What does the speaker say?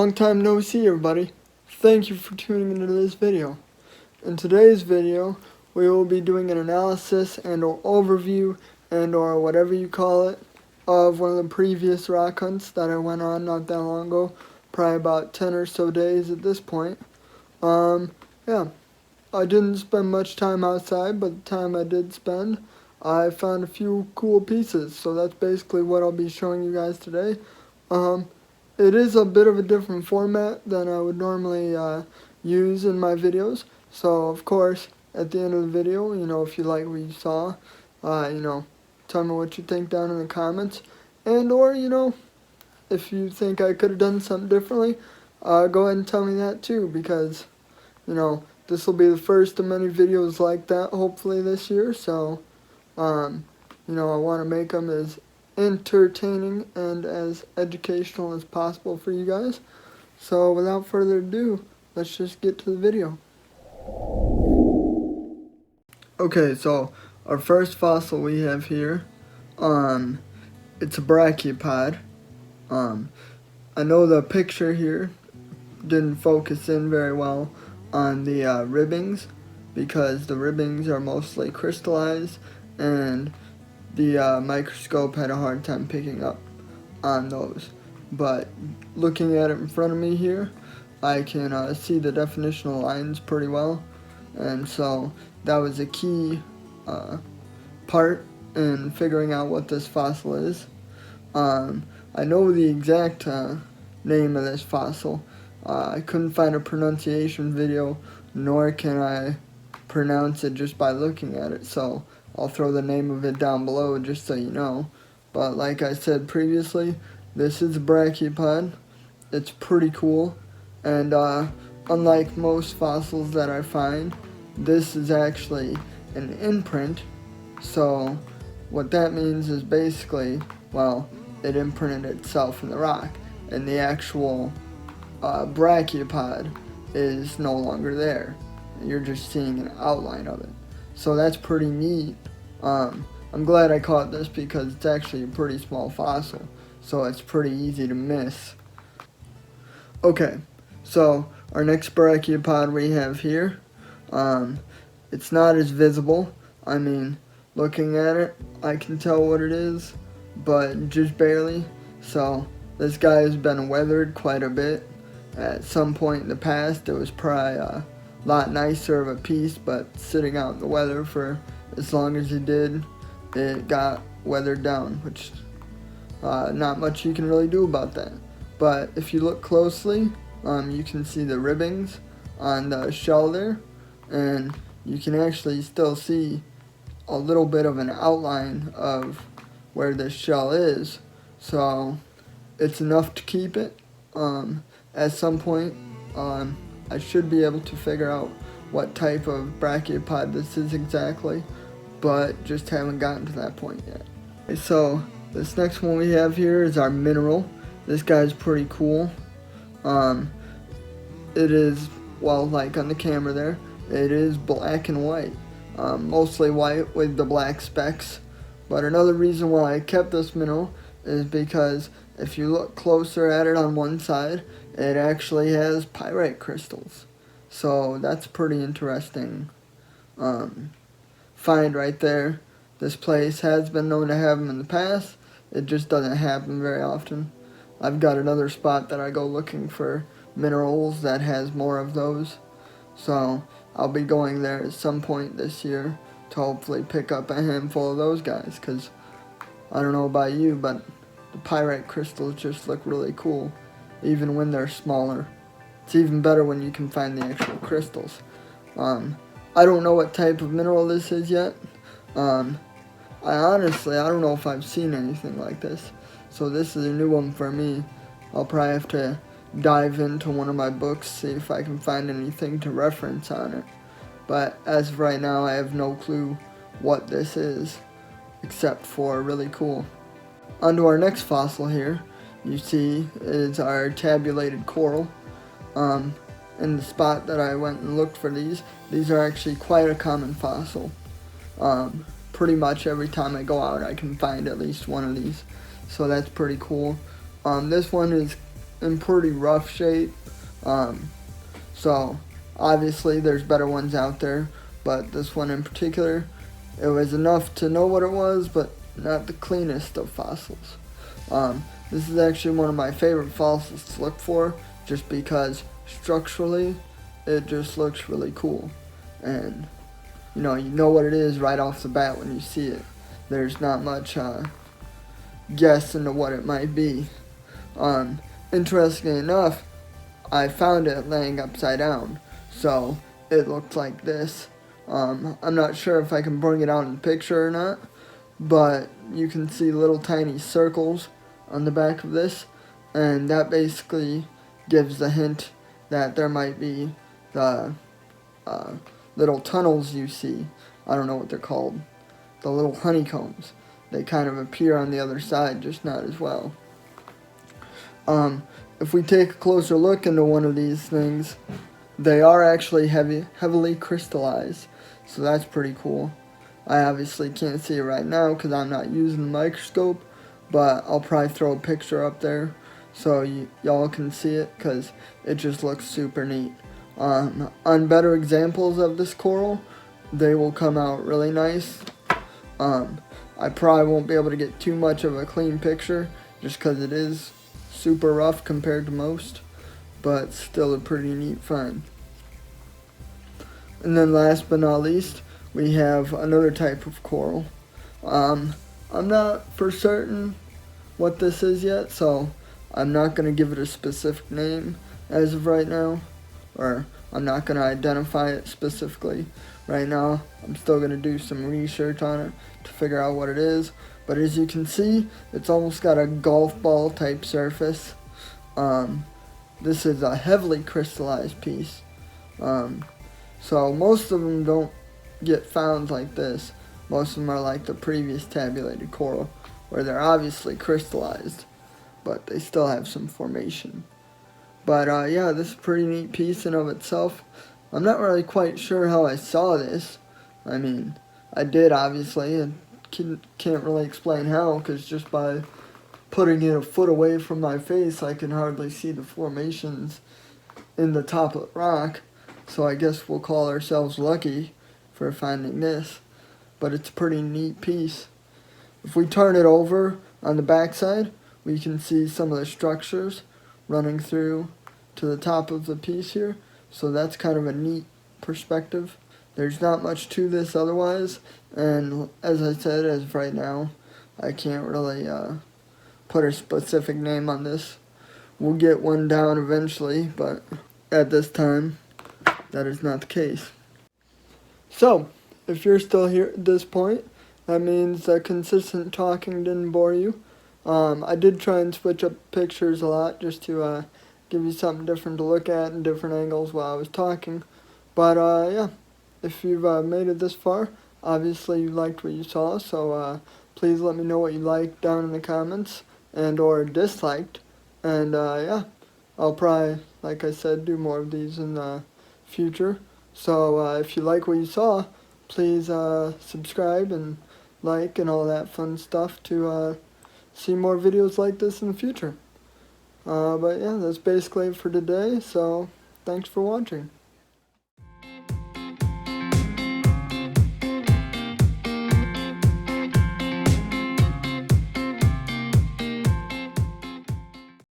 Long time no see, everybody. Thank you for tuning into this video. In today's video, we will be doing an analysis and or overview and or whatever you call it of one of the previous rock hunts that I went on not that long ago, probably about 10 or so days at this point. Yeah, I didn't spend much time outside, but the time I did spend, I found a few cool pieces, so that's basically what I'll be showing you guys today. It is a bit of a different format than I would normally use in my videos. So, of course, at the end of the video, if you like what you saw, tell me what you think down in the comments. And, or, if you think I could have done something differently, go ahead and tell me that too, because, this will be the first of many videos like that, hopefully this year. So, I want to make them as entertaining and as educational as possible for you guys. So without further ado, let's just get to the video. Okay, so our first fossil we have here, it's a brachiopod. I know the picture here didn't focus in very well on the ribbings, because the ribbings are mostly crystallized and the microscope had a hard time picking up on those. But looking at it in front of me here, I can see the definitional lines pretty well, and so that was a key part in figuring out what this fossil is. I know the exact name of this fossil. I couldn't find a pronunciation video, nor can I pronounce it just by looking at it, so I'll throw the name of it down below just so you know. But like I said previously, this is a brachiopod. It's pretty cool, and unlike most fossils that I find, this is actually an imprint. So what that means is basically, well, it imprinted itself in the rock, and the actual brachiopod is no longer there. You're just seeing an outline of it. So that's pretty neat. I'm glad I caught this because it's actually a pretty small fossil, so it's pretty easy to miss. Okay, so our next brachiopod we have here, it's not as visible. I mean, looking at it, I can tell what it is, but just barely. So this guy has been weathered quite a bit. At some point in the past, it was probably a lot nicer of a piece, but sitting out in the weather for as long as it did, it got weathered down, which not much you can really do about that. But if you look closely, you can see the ribbings on the shell there, and you can actually still see a little bit of an outline of where this shell is. So it's enough to keep it. At some point, I should be able to figure out what type of brachiopod this is exactly, but just haven't gotten to that point yet. Okay, so this next one we have here is our mineral. This guy's pretty cool. It is, well, like on the camera there, it is black and white. Mostly white with the black specks. But another reason why I kept this mineral is because if you look closer at it on one side, it actually has pyrite crystals. So that's pretty interesting find right there. This place has been known to have them in the past. It just doesn't happen very often. I've got another spot that I go looking for minerals that has more of those. So I'll be going there at some point this year to hopefully pick up a handful of those guys, because I don't know about you, but the pyrite crystals just look really cool, even when they're smaller. It's even better when you can find the actual crystals. I don't know what type of mineral this is yet. I don't know if I've seen anything like this. So this is a new one for me. I'll probably have to dive into one of my books, see if I can find anything to reference on it. But as of right now, I have no clue what this is, except for really cool. On to our next fossil here, you see, is our tabulated coral. In the spot that I went and looked for these are actually quite a common fossil. Pretty much every time I go out I can find at least one of these, so that's pretty cool. This one is in pretty rough shape. So obviously there's better ones out there, but this one in particular, it was enough to know what it was, but not the cleanest of fossils. This is actually one of my favorite fossils to look for, just because structurally it just looks really cool, and you know what it is right off the bat when you see it. There's not much guess into what it might be. Interestingly enough, I found it laying upside down, so it looked like this. I'm not sure if I can bring it out in the picture or not, but you can see little tiny circles on the back of this, and that basically gives the hint that there might be the little tunnels you see. I don't know what they're called. The little honeycombs. They kind of appear on the other side, just not as well. If we take a closer look into one of these things, they are actually heavily crystallized, so that's pretty cool. I obviously can't see it right now because I'm not using the microscope, but I'll probably throw a picture up there so y'all can see it, because it just looks super neat. On better examples of this coral, they will come out really nice. I probably won't be able to get too much of a clean picture just because it is super rough compared to most, but still a pretty neat find. And then last but not least, we have another type of coral. I'm not for certain what this is yet, so I'm not going to give it a specific name as of right now, or I'm not going to identify it specifically right now. I'm still going to do some research on it to figure out what it is, but as you can see, it's almost got a golf ball type surface. This is a heavily crystallized piece, so most of them don't get found like this. Most of them are like the previous tabulated coral, where they're obviously crystallized, but they still have some formation. But yeah, this is a pretty neat piece in of itself. I'm not really quite sure how I saw this. I mean, I did obviously, and can't really explain how, because just by putting it a foot away from my face, I can hardly see the formations in the top of the rock. So I guess we'll call ourselves lucky for finding this. But it's a pretty neat piece. If we turn it over on the backside, we can see some of the structures running through to the top of the piece here. So that's kind of a neat perspective. There's not much to this otherwise, and as I said, as of right now, I can't really put a specific name on this. We'll get one down eventually, but at this time, that is not the case. So, if you're still here at this point, that means that consistent talking didn't bore you. I did try and switch up pictures a lot just to give you something different to look at and different angles while I was talking. But yeah, if you've made it this far, obviously you liked what you saw, so please let me know what you liked down in the comments and or disliked. And yeah, I'll probably, like I said, do more of these in the future. So if you like what you saw, please subscribe and like and all that fun stuff to see more videos like this in the future. But yeah, that's basically it for today, so thanks for watching.